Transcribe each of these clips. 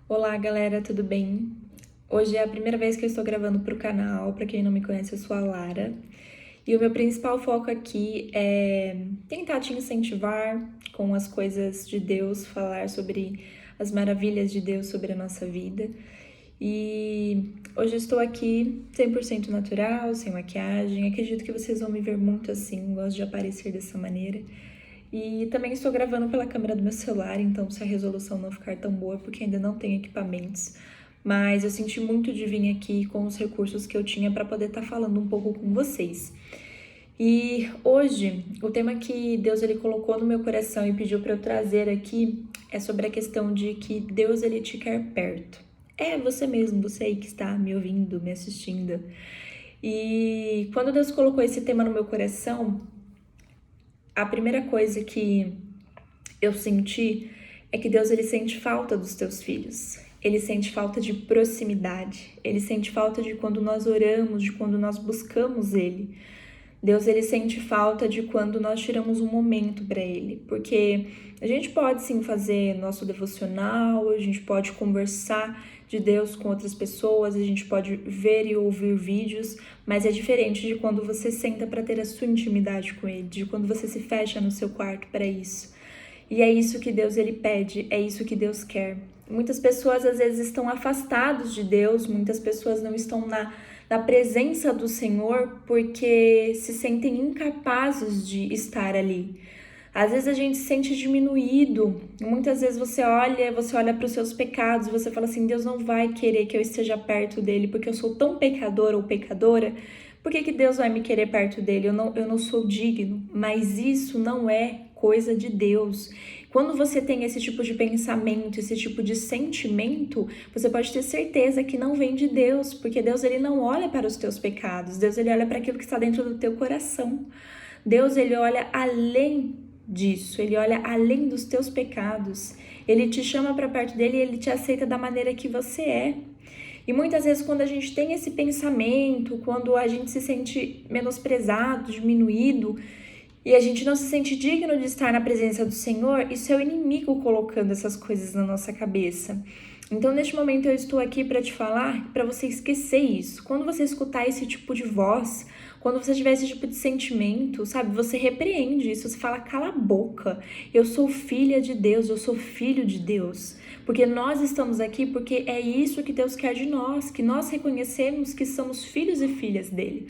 Olá, galera, tudo bem? Hoje é a primeira vez que eu estou gravando para o canal. Para quem não me conhece, eu sou a Lara. E o meu principal foco aqui é tentar te incentivar com as coisas de Deus, falar sobre as maravilhas de Deus sobre a nossa vida. E hoje eu estou aqui 100% natural, sem maquiagem. Acredito que vocês vão me ver muito assim, gosto de aparecer dessa maneira. E também estou gravando pela câmera do meu celular, então se a resolução não ficar tão boa, porque ainda não tenho equipamentos. Mas eu senti muito de vir aqui com os recursos que eu tinha para poder estar falando um pouco com vocês. E hoje, o tema que Deus ele colocou no meu coração e pediu para eu trazer aqui é sobre a questão de que Deus ele te quer perto. É você mesmo, você aí que está me ouvindo, me assistindo. E quando Deus colocou esse tema no meu coração, a primeira coisa que eu senti é que Deus ele sente falta dos teus filhos. Ele sente falta de proximidade. Ele sente falta de quando nós oramos, de quando nós buscamos ele. Deus ele sente falta de quando nós tiramos um momento para ele, porque a gente pode sim fazer nosso devocional, a gente pode conversar de Deus com outras pessoas, a gente pode ver e ouvir vídeos, mas é diferente de quando você senta para ter a sua intimidade com ele, de quando você se fecha no seu quarto para isso. E é isso que Deus ele pede, é isso que Deus quer. Muitas pessoas às vezes estão afastados de Deus, muitas pessoas não estão na presença do Senhor porque se sentem incapazes de estar ali. Às vezes a gente se sente diminuído, muitas vezes você olha para os seus pecados, você fala assim, Deus não vai querer que eu esteja perto dele porque eu sou tão pecador ou pecadora, por que Deus vai me querer perto dele? Eu não sou digno, mas isso não é coisa de Deus. Quando você tem esse tipo de pensamento, esse tipo de sentimento, você pode ter certeza que não vem de Deus, porque Deus ele não olha para os teus pecados, Deus ele olha para aquilo que está dentro do teu coração. Deus ele olha além disso, ele olha além dos teus pecados. Ele te chama para perto dele e ele te aceita da maneira que você é. E muitas vezes quando a gente tem esse pensamento, quando a gente se sente menosprezado, diminuído, e a gente não se sente digno de estar na presença do Senhor, isso é o inimigo colocando essas coisas na nossa cabeça. Então, neste momento, eu estou aqui para te falar, para você esquecer isso. Quando você escutar esse tipo de voz, quando você tiver esse tipo de sentimento, sabe, você repreende isso, você fala, cala a boca, eu sou filha de Deus, eu sou filho de Deus. Porque nós estamos aqui porque é isso que Deus quer de nós, que nós reconhecemos que somos filhos e filhas dele.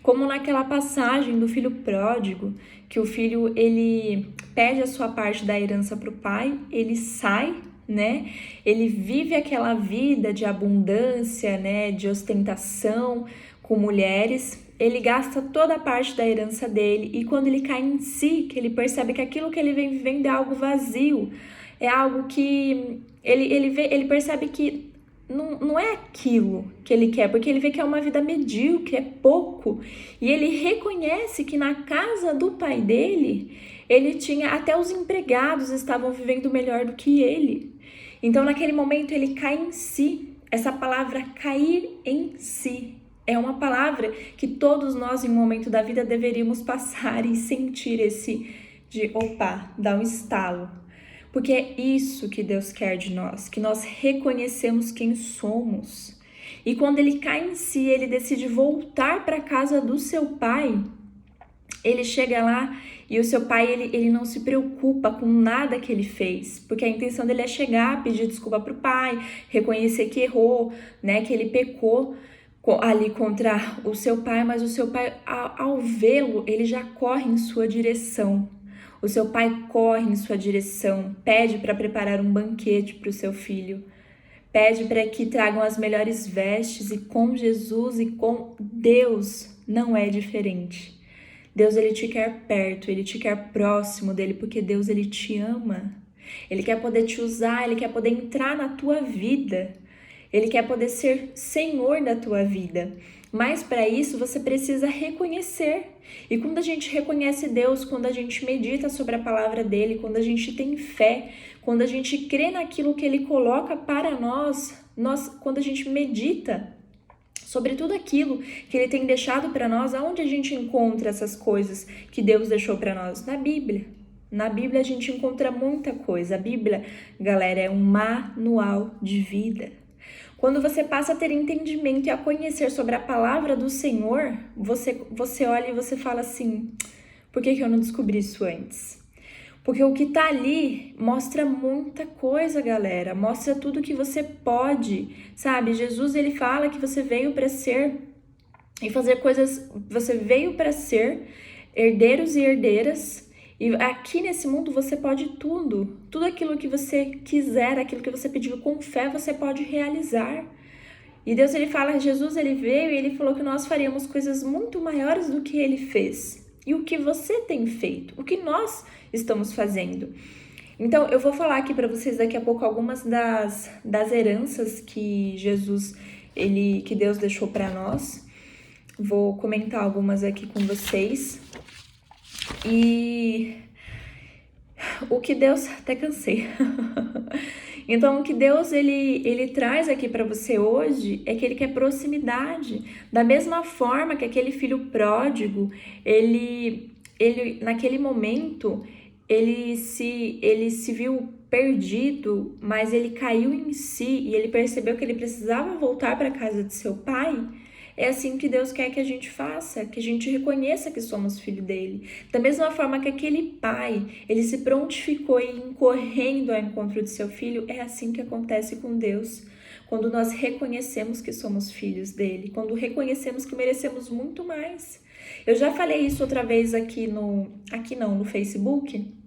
Como naquela passagem do filho pródigo, que o filho ele pede a sua parte da herança para o pai, ele sai, né? Ele vive aquela vida de abundância, né? De ostentação com mulheres. Ele gasta toda a parte da herança dele e quando ele cai em si, que ele percebe que aquilo que ele vem vivendo é algo vazio, é algo que ele percebe que não é aquilo que ele quer, porque ele vê que é uma vida medíocre, é pouco. E ele reconhece que na casa do pai dele, ele tinha, até os empregados estavam vivendo melhor do que ele. Então, naquele momento, ele cai em si. Essa palavra cair em si é uma palavra que todos nós, em um momento da vida, deveríamos passar e sentir esse de, opa, dar um estalo. Porque é isso que Deus quer de nós, que nós reconhecemos quem somos. E quando ele cai em si, ele decide voltar para a casa do seu pai, ele chega lá e o seu pai, ele não se preocupa com nada que ele fez, porque a intenção dele é chegar, pedir desculpa para o pai, reconhecer que errou, né, que ele pecou ali contra o seu pai, mas o seu pai, ao vê-lo, ele já corre em sua direção. O seu pai corre em sua direção, pede para preparar um banquete para o seu filho, pede para que tragam as melhores vestes, e com Jesus e com Deus não é diferente. Deus ele te quer perto, ele te quer próximo dele, porque Deus ele te ama. Ele quer poder te usar, ele quer poder entrar na tua vida. Ele quer poder ser Senhor da tua vida. Mas para isso você precisa reconhecer. E quando a gente reconhece Deus, quando a gente medita sobre a palavra dele, quando a gente tem fé, quando a gente crê naquilo que ele coloca para nós, quando a gente medita sobre tudo aquilo que ele tem deixado para nós, aonde a gente encontra essas coisas que Deus deixou para nós? Na Bíblia. Na Bíblia a gente encontra muita coisa. A Bíblia, galera, é um manual de vida. Quando você passa a ter entendimento e a conhecer sobre a palavra do Senhor, você olha e você fala assim, por que eu não descobri isso antes? Porque o que tá ali mostra muita coisa, galera. Mostra tudo que você pode, sabe? Jesus, ele fala que você veio para ser e fazer coisas, você veio para ser herdeiros e herdeiras. E aqui nesse mundo você pode tudo. Tudo aquilo que você quiser, aquilo que você pediu com fé, você pode realizar. E Deus, ele fala, Jesus, ele veio e ele falou que nós faríamos coisas muito maiores do que ele fez. E o que você tem feito? O que nós estamos fazendo? Então, eu vou falar aqui para vocês daqui a pouco algumas das heranças que que Deus deixou para nós. Vou comentar algumas aqui com vocês. E o que Deus... Até cansei. Então, o que Deus ele traz aqui para você hoje é que ele quer proximidade. Da mesma forma que aquele filho pródigo, ele naquele momento, ele se viu perdido, mas ele caiu em si e ele percebeu que ele precisava voltar para a casa de seu pai. É assim que Deus quer que a gente faça, que a gente reconheça que somos filho dele. Da mesma forma que aquele pai, ele se prontificou em ir correndo ao encontro de seu filho, é assim que acontece com Deus. Quando nós reconhecemos que somos filhos dele, quando reconhecemos que merecemos muito mais. Eu já falei isso outra vez no Facebook.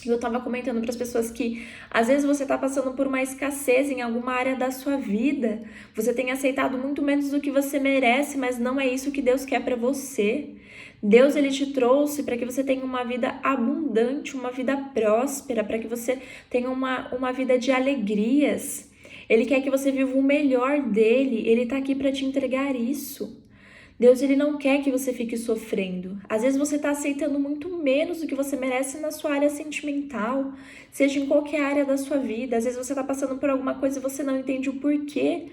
Eu estava comentando para as pessoas que às vezes você está passando por uma escassez em alguma área da sua vida. Você tem aceitado muito menos do que você merece, mas não é isso que Deus quer para você. Deus, ele te trouxe para que você tenha uma vida abundante, uma vida próspera, para que você tenha uma vida de alegrias. Ele quer que você viva o melhor dele. Ele está aqui para te entregar isso. Deus, ele não quer que você fique sofrendo. Às vezes você está aceitando muito menos do que você merece na sua área sentimental, seja em qualquer área da sua vida. Às vezes você está passando por alguma coisa e você não entende o porquê,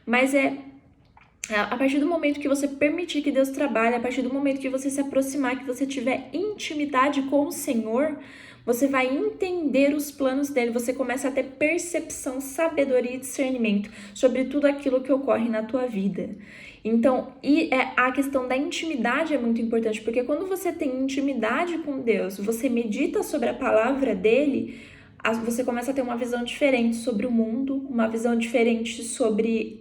mas a partir do momento que você permitir que Deus trabalhe, a partir do momento que você se aproximar, que você tiver intimidade com o Senhor, você vai entender os planos dele, você começa a ter percepção, sabedoria e discernimento sobre tudo aquilo que ocorre na tua vida. Então, a questão da intimidade é muito importante, porque quando você tem intimidade com Deus, você medita sobre a palavra dele, você começa a ter uma visão diferente sobre o mundo, uma visão diferente sobre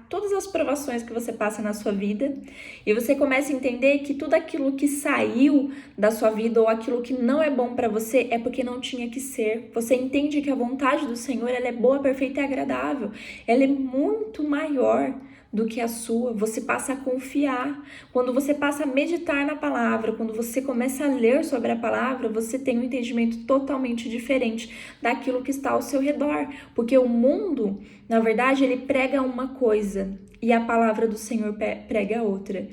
todas as provações que você passa na sua vida, e você começa a entender que tudo aquilo que saiu da sua vida ou aquilo que não é bom para você é porque não tinha que ser. Você entende que a vontade do Senhor, ela é boa, perfeita e agradável. Ela é muito maior do que a sua. Você passa a confiar. Quando você passa a meditar na palavra, quando você começa a ler sobre a palavra, você tem um entendimento totalmente diferente daquilo que está ao seu redor. Porque o mundo, na verdade, ele prega uma coisa e a palavra do Senhor prega outra.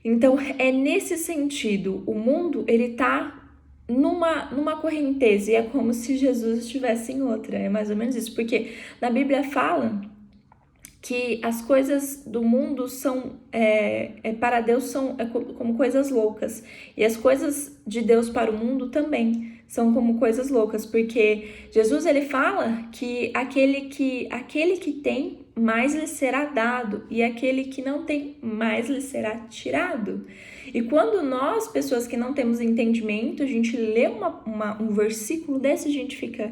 Então, é nesse sentido, o mundo, ele tá numa correnteza e é como se Jesus estivesse em outra. É mais ou menos isso, porque na Bíblia fala que as coisas do mundo para Deus são como coisas loucas, e as coisas de Deus para o mundo também são como coisas loucas, porque Jesus, ele fala que aquele que tem, mais lhe será dado, e aquele que não tem, mais lhe será tirado. E quando nós, pessoas que não temos entendimento, a gente lê um versículo desse, a gente fica...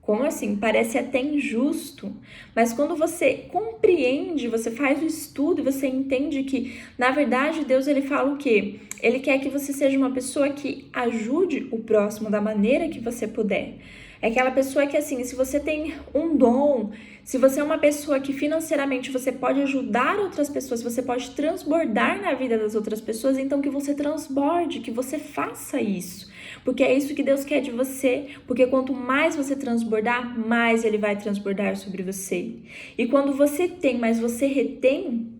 Como assim? Parece até injusto, mas quando você compreende, você faz o estudo e você entende que, na verdade, Deus, ele fala o quê? Ele quer que você seja uma pessoa que ajude o próximo da maneira que você puder. É aquela pessoa que, assim, se você tem um dom, se você é uma pessoa que financeiramente você pode ajudar outras pessoas, você pode transbordar na vida das outras pessoas, então que você transborde, que você faça isso. Porque é isso que Deus quer de você, porque quanto mais você transbordar, mais Ele vai transbordar sobre você. E quando você tem, mas você retém,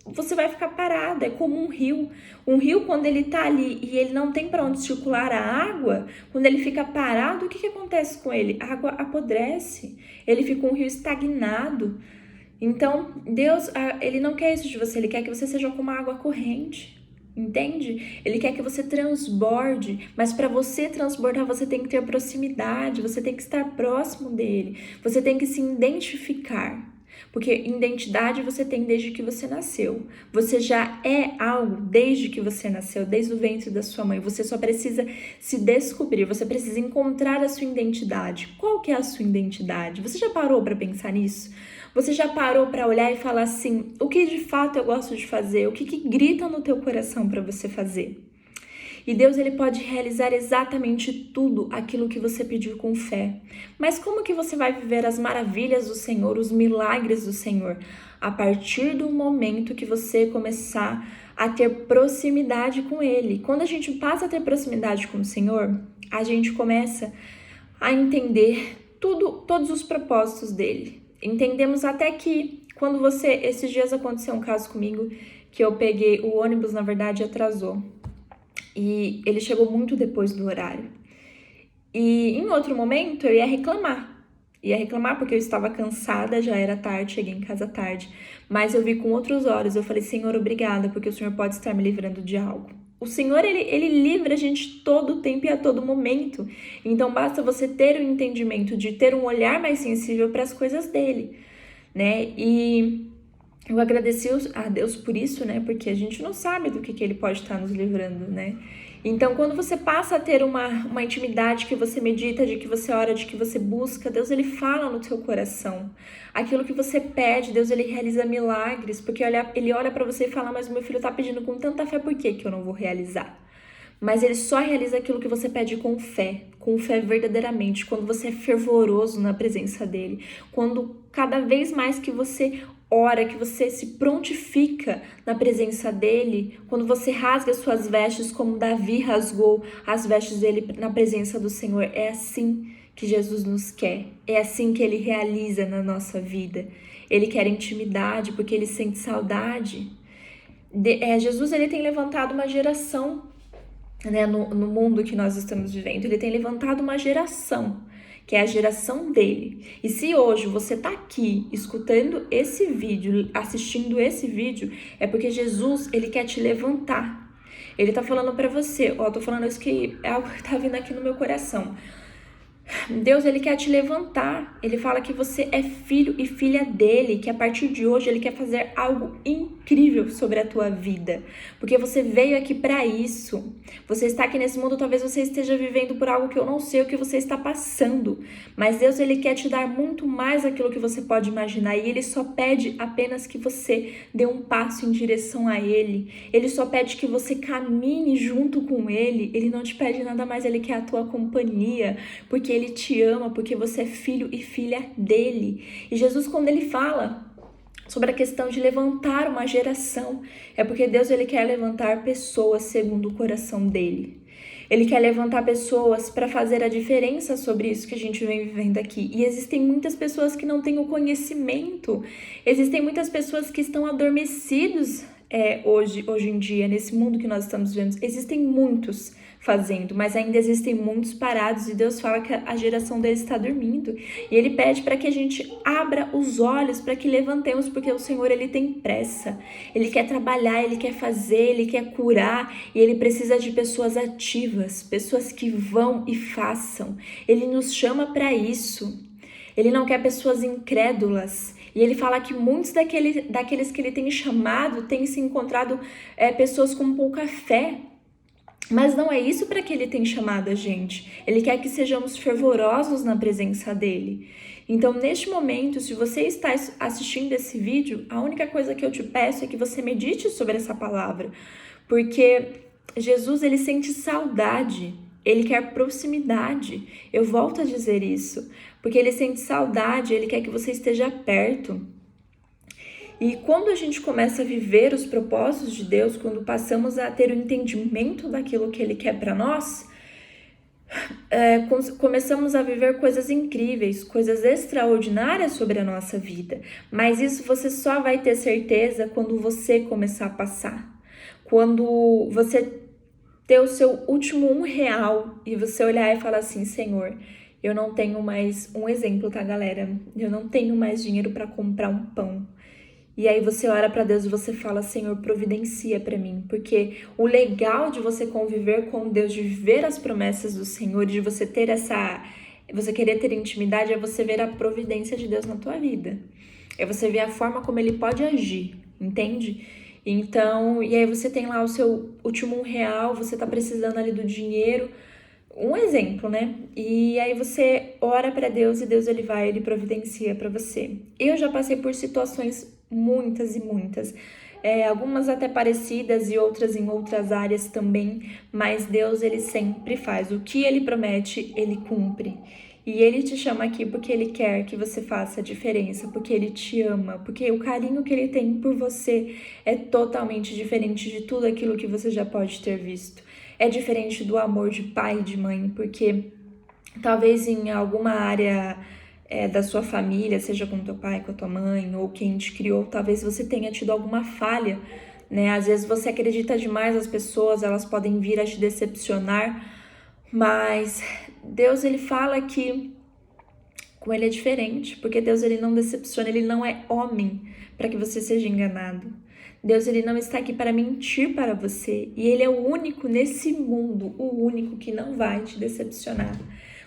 você vai ficar parado, é como um rio. Um rio, quando ele tá ali e ele não tem para onde circular a água, quando ele fica parado, o que acontece com ele? A água apodrece, ele fica um rio estagnado. Então, Deus, ele não quer isso de você, Ele quer que você seja como a água corrente. Entende? Ele quer que você transborde, mas para você transbordar, você tem que ter proximidade, você tem que estar próximo dele, você tem que se identificar. Porque identidade você tem desde que você nasceu. Você já é algo desde que você nasceu, desde o ventre da sua mãe. Você só precisa se descobrir, você precisa encontrar a sua identidade. Qual que é a sua identidade? Você já parou para pensar nisso? Você já parou para olhar e falar assim, o que de fato eu gosto de fazer? O que grita no teu coração para você fazer? E Deus, ele pode realizar exatamente tudo aquilo que você pediu com fé. Mas como que você vai viver as maravilhas do Senhor, os milagres do Senhor? A partir do momento que você começar a ter proximidade com Ele. Quando a gente passa a ter proximidade com o Senhor, a gente começa a entender todos os propósitos dele. Entendemos até que quando esses dias aconteceu um caso comigo, que eu peguei, o ônibus na verdade atrasou. E ele chegou muito depois do horário. E em outro momento eu ia reclamar. Ia reclamar porque eu estava cansada, já era tarde, cheguei em casa tarde. Mas eu vi com outros olhos, eu falei, Senhor, obrigada, porque o Senhor pode estar me livrando de algo. O Senhor, ele livra a gente todo o tempo e a todo momento. Então, basta você ter o entendimento de ter um olhar mais sensível para as coisas dele, né? E eu agradeci a Deus por isso, né? Porque a gente não sabe do que ele pode estar nos livrando, né? Então, quando você passa a ter uma intimidade que você medita, de que você ora, de que você busca, Deus, ele fala no teu coração. Aquilo que você pede, Deus, ele realiza milagres, porque ele olha para você e fala, mas o meu filho tá pedindo com tanta fé, por que eu não vou realizar? Mas ele só realiza aquilo que você pede com fé verdadeiramente, quando você é fervoroso na presença dele, quando cada vez mais que você ora, que você se prontifica na presença dele, quando você rasga suas vestes como Davi rasgou as vestes dele na presença do Senhor, é assim que Jesus nos quer, é assim que ele realiza na nossa vida. Ele quer intimidade porque ele sente saudade. Jesus, ele tem levantado uma geração, né, no mundo que nós estamos vivendo, ele tem levantado uma geração, que é a geração dele. E se hoje você tá aqui escutando esse vídeo, assistindo esse vídeo, é porque Jesus, ele quer te levantar. Ele tá falando pra você, tô falando isso que é algo que tá vindo aqui no meu coração. Deus, ele quer te levantar. Ele fala que você é filho e filha dele, que a partir de hoje ele quer fazer algo incrível sobre a tua vida, porque você veio aqui para isso. Você está aqui nesse mundo, talvez você esteja vivendo por algo que eu não sei o que você está passando, mas Deus, ele quer te dar muito mais daquilo que você pode imaginar, e ele só pede apenas que você dê um passo em direção a ele. Ele só pede que você caminhe junto com ele. Ele não te pede nada mais, ele quer a tua companhia, porque ele te ama, porque você é filho e filha dele. E Jesus, quando ele fala sobre a questão de levantar uma geração, é porque Deus, ele quer levantar pessoas segundo o coração dele. Ele quer levantar pessoas para fazer a diferença sobre isso que a gente vem vivendo aqui. E existem muitas pessoas que não têm o conhecimento. Existem muitas pessoas que estão adormecidos hoje em dia, nesse mundo que nós estamos vivendo. Existem muitos fazendo, mas ainda existem muitos parados, e Deus fala que a geração deles está dormindo, e ele pede para que a gente abra os olhos, para que levantemos, porque o Senhor, ele tem pressa, ele quer trabalhar, ele quer fazer, ele quer curar, e ele precisa de pessoas ativas, pessoas que vão e façam. Ele nos chama para isso. Ele não quer pessoas incrédulas. E ele fala que muitos daqueles que ele tem chamado têm se encontrado pessoas com pouca fé. Mas não é isso para que ele tem chamado a gente. Ele quer que sejamos fervorosos na presença dele. Então, neste momento, se você está assistindo esse vídeo, a única coisa que eu te peço é que você medite sobre essa palavra. Porque Jesus, ele sente saudade. Ele quer proximidade. Eu volto a dizer isso. Porque ele sente saudade, ele quer que você esteja perto. E quando a gente começa a viver os propósitos de Deus, quando passamos a ter o entendimento daquilo que ele quer para nós, começamos a viver coisas incríveis, coisas extraordinárias sobre a nossa vida. Mas isso você só vai ter certeza quando você começar a passar. Quando você ter o seu último R$1 e você olhar e falar assim, Senhor, eu não tenho mais, um exemplo, tá, galera? Eu não tenho mais dinheiro para comprar um pão. E aí você ora para Deus e você fala, Senhor, providencia para mim. Porque o legal de você conviver com Deus, de viver as promessas do Senhor, de você ter você querer ter intimidade, é você ver a providência de Deus na tua vida. É você ver a forma como Ele pode agir, entende? Então, e aí você tem lá o seu último R$ 1, você tá precisando ali do dinheiro, um exemplo, né? E aí você ora para Deus e Deus ele providencia para você. Eu já passei por situações muitas e muitas, algumas até parecidas e outras em outras áreas também, mas Deus ele sempre faz o que ele promete, ele cumpre. E ele te chama aqui porque ele quer que você faça a diferença, porque ele te ama, porque o carinho que ele tem por você é totalmente diferente de tudo aquilo que você já pode ter visto. É diferente do amor de pai e de mãe, porque talvez em alguma área da sua família, seja com teu pai, com a tua mãe, ou quem te criou, talvez você tenha tido alguma falha, né? Às vezes você acredita demais nas pessoas, elas podem vir a te decepcionar, mas Deus ele fala que com ele é diferente, porque Deus ele não decepciona, ele não é homem para que você seja enganado. Deus ele não está aqui para mentir para você, e ele é o único nesse mundo, o único que não vai te decepcionar.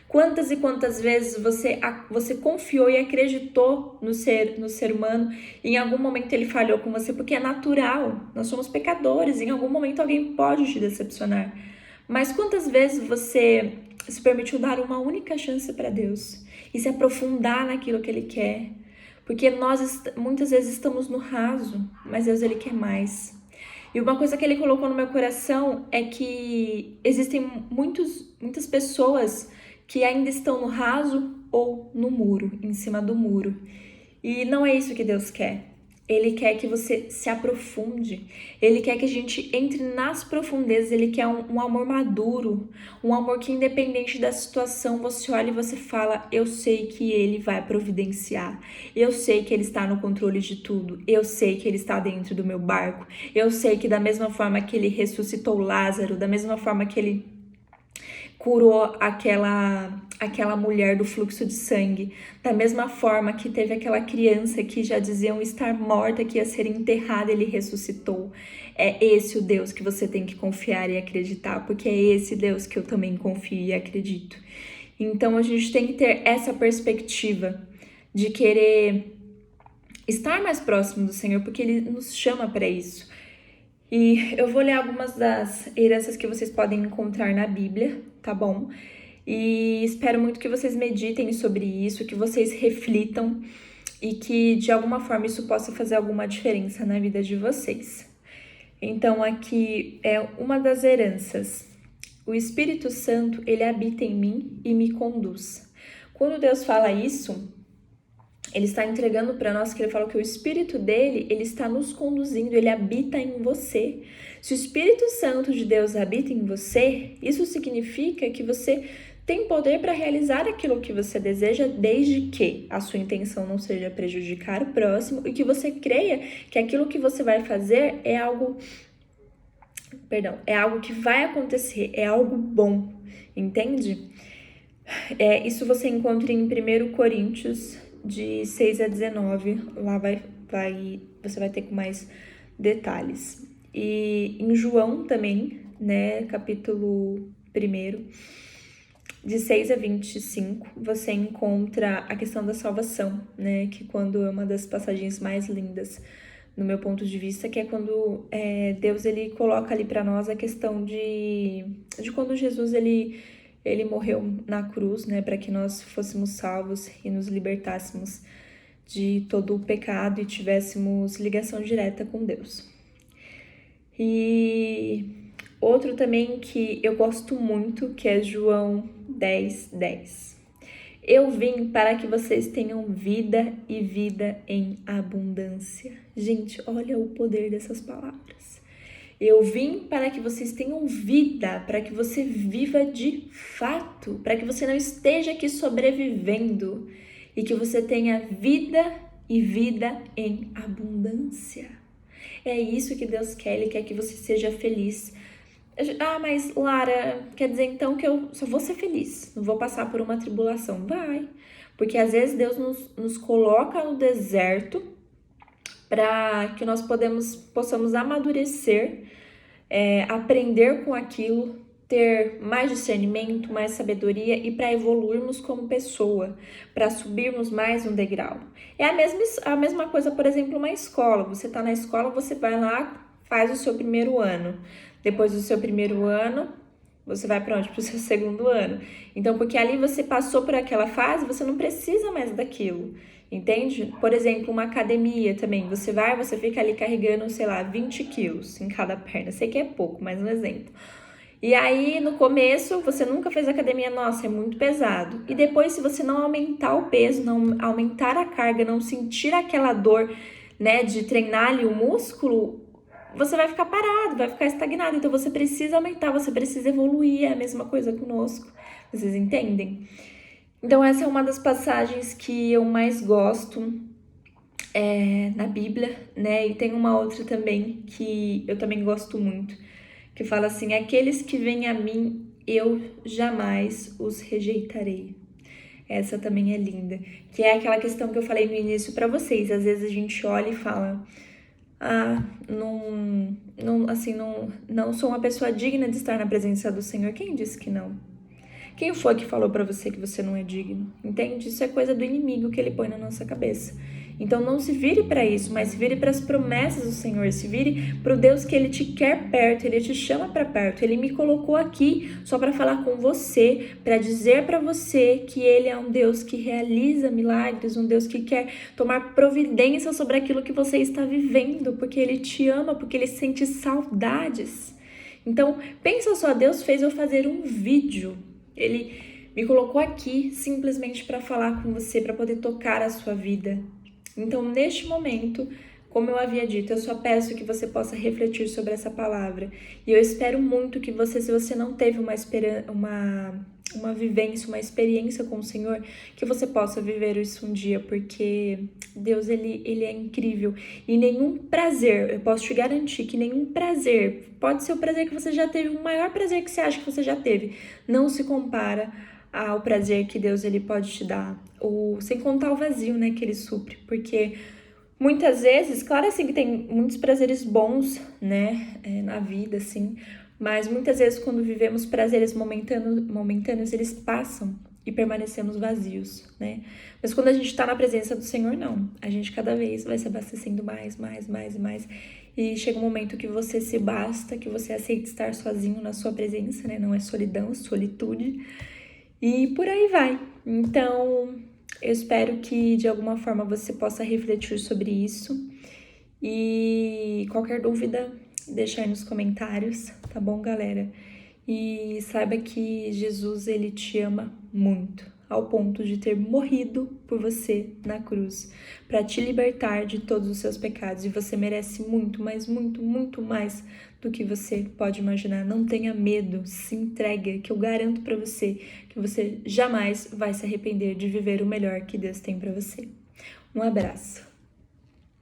Quantas e quantas vezes você confiou e acreditou no ser humano e em algum momento ele falhou com você, porque é natural, nós somos pecadores, em algum momento alguém pode te decepcionar. Mas quantas vezes você se permitiu dar uma única chance para Deus e se aprofundar naquilo que Ele quer? Porque nós muitas vezes estamos no raso, mas Deus Ele quer mais. E uma coisa que Ele colocou no meu coração é que existem muitas pessoas que ainda estão no raso ou no muro, em cima do muro. E não é isso que Deus quer. Ele quer que você se aprofunde. Ele quer que a gente entre nas profundezas. Ele quer um amor maduro. Um amor que, independente da situação, você olha e você fala, eu sei que Ele vai providenciar. Eu sei que Ele está no controle de tudo. Eu sei que Ele está dentro do meu barco. Eu sei que da mesma forma que Ele ressuscitou Lázaro, da mesma forma que Ele curou aquela mulher do fluxo de sangue, da mesma forma que teve aquela criança que já diziam estar morta, que ia ser enterrada, ele ressuscitou. É esse o Deus que você tem que confiar e acreditar, porque é esse Deus que eu também confio e acredito. Então a gente tem que ter essa perspectiva de querer estar mais próximo do Senhor, porque Ele nos chama para isso. E eu vou ler algumas das heranças que vocês podem encontrar na Bíblia, tá bom? E espero muito que vocês meditem sobre isso, que vocês reflitam e que de alguma forma isso possa fazer alguma diferença na vida de vocês. Então aqui é uma das heranças. O Espírito Santo, ele habita em mim e me conduz. Quando Deus fala isso, Ele está entregando para nós que Ele fala que o Espírito dele, ele está nos conduzindo, ele habita em você. Se o Espírito Santo de Deus habita em você, isso significa que você tem poder para realizar aquilo que você deseja, desde que a sua intenção não seja prejudicar o próximo e que você creia que aquilo que você vai fazer é algo que vai acontecer, é algo bom, entende? Isso você encontra em 1 Coríntios de 6 a 19, lá você vai ter com mais detalhes. E em João também, né, capítulo 1, de 6 a 25, você encontra a questão da salvação, né, que quando é uma das passagens mais lindas, no meu ponto de vista, que é quando Deus ele coloca ali para nós a questão de quando Jesus ele morreu na cruz, né, para que nós fôssemos salvos e nos libertássemos de todo o pecado e tivéssemos ligação direta com Deus. E outro também que eu gosto muito, que é João 10:10. Eu vim para que vocês tenham vida e vida em abundância. Gente, olha o poder dessas palavras. Eu vim para que vocês tenham vida, para que você viva de fato, para que você não esteja aqui sobrevivendo e que você tenha vida e vida em abundância. É isso que Deus quer, Ele quer que você seja feliz. Ah, mas Lara, quer dizer então que eu só vou ser feliz, não vou passar por uma tribulação? Vai, porque às vezes Deus nos coloca no deserto para que nós possamos amadurecer, aprender com aquilo, ter mais discernimento, mais sabedoria e para evoluirmos como pessoa, para subirmos mais um degrau. É a mesma coisa, por exemplo, uma escola. Você está na escola, você vai lá, faz o seu primeiro ano. Depois do seu primeiro ano, você vai para onde? Para o seu segundo ano. Então, porque ali você passou por aquela fase, você não precisa mais daquilo. Entende? Por exemplo, uma academia também. Você fica ali carregando, sei lá, 20 quilos em cada perna. Sei que é pouco, mas um exemplo. E aí, no começo, você nunca fez academia, nossa, é muito pesado. E depois, se você não aumentar o peso, não aumentar a carga, não sentir aquela dor, né, de treinar ali o músculo, você vai ficar parado, vai ficar estagnado. Então, você precisa aumentar, você precisa evoluir. É a mesma coisa conosco. Vocês entendem? Então, essa é uma das passagens que eu mais gosto na Bíblia, né? E tem uma outra também que eu também gosto muito, que fala assim: aqueles que vêm a mim, eu jamais os rejeitarei. Essa também é linda, que é aquela questão que eu falei no início para vocês. Às vezes a gente olha e fala: ah, não sou uma pessoa digna de estar na presença do Senhor. Quem disse que não? Quem foi que falou para você que você não é digno? Entende? Isso é coisa do inimigo que ele põe na nossa cabeça. Então não se vire para isso, mas se vire para as promessas do Senhor, se vire para o Deus que ele te quer perto, ele te chama para perto. Ele me colocou aqui só para falar com você, para dizer para você que ele é um Deus que realiza milagres, um Deus que quer tomar providência sobre aquilo que você está vivendo, porque ele te ama, porque ele sente saudades. Então, pensa só, Deus fez eu fazer um vídeo. Ele me colocou aqui simplesmente para falar com você, para poder tocar a sua vida. Então, neste momento, como eu havia dito, eu só peço que você possa refletir sobre essa palavra. E eu espero muito que você, se você não teve uma vivência, uma experiência com o Senhor, que você possa viver isso um dia, porque Deus, ele é incrível. E nenhum prazer, eu posso te garantir que nenhum prazer, pode ser o prazer que você já teve, o maior prazer que você acha que você já teve, não se compara ao prazer que Deus, ele pode te dar. Sem contar o vazio, né, que ele supre, porque muitas vezes, claro assim que tem muitos prazeres bons, né, na vida, assim, mas muitas vezes quando vivemos prazeres momentâneos, eles passam e permanecemos vazios, né? Mas quando a gente tá na presença do Senhor, não. A gente cada vez vai se abastecendo mais e mais. E chega um momento que você se basta, que você aceita estar sozinho na sua presença, né? Não é solidão, solitude. E por aí vai. Então, eu espero que de alguma forma você possa refletir sobre isso. E qualquer dúvida, deixa aí nos comentários, tá bom, galera? E saiba que Jesus, ele te ama muito, ao ponto de ter morrido por você na cruz, para te libertar de todos os seus pecados. E você merece muito, mas muito, muito mais do que você pode imaginar. Não tenha medo, se entregue, que eu garanto para você que você jamais vai se arrepender de viver o melhor que Deus tem para você. Um abraço.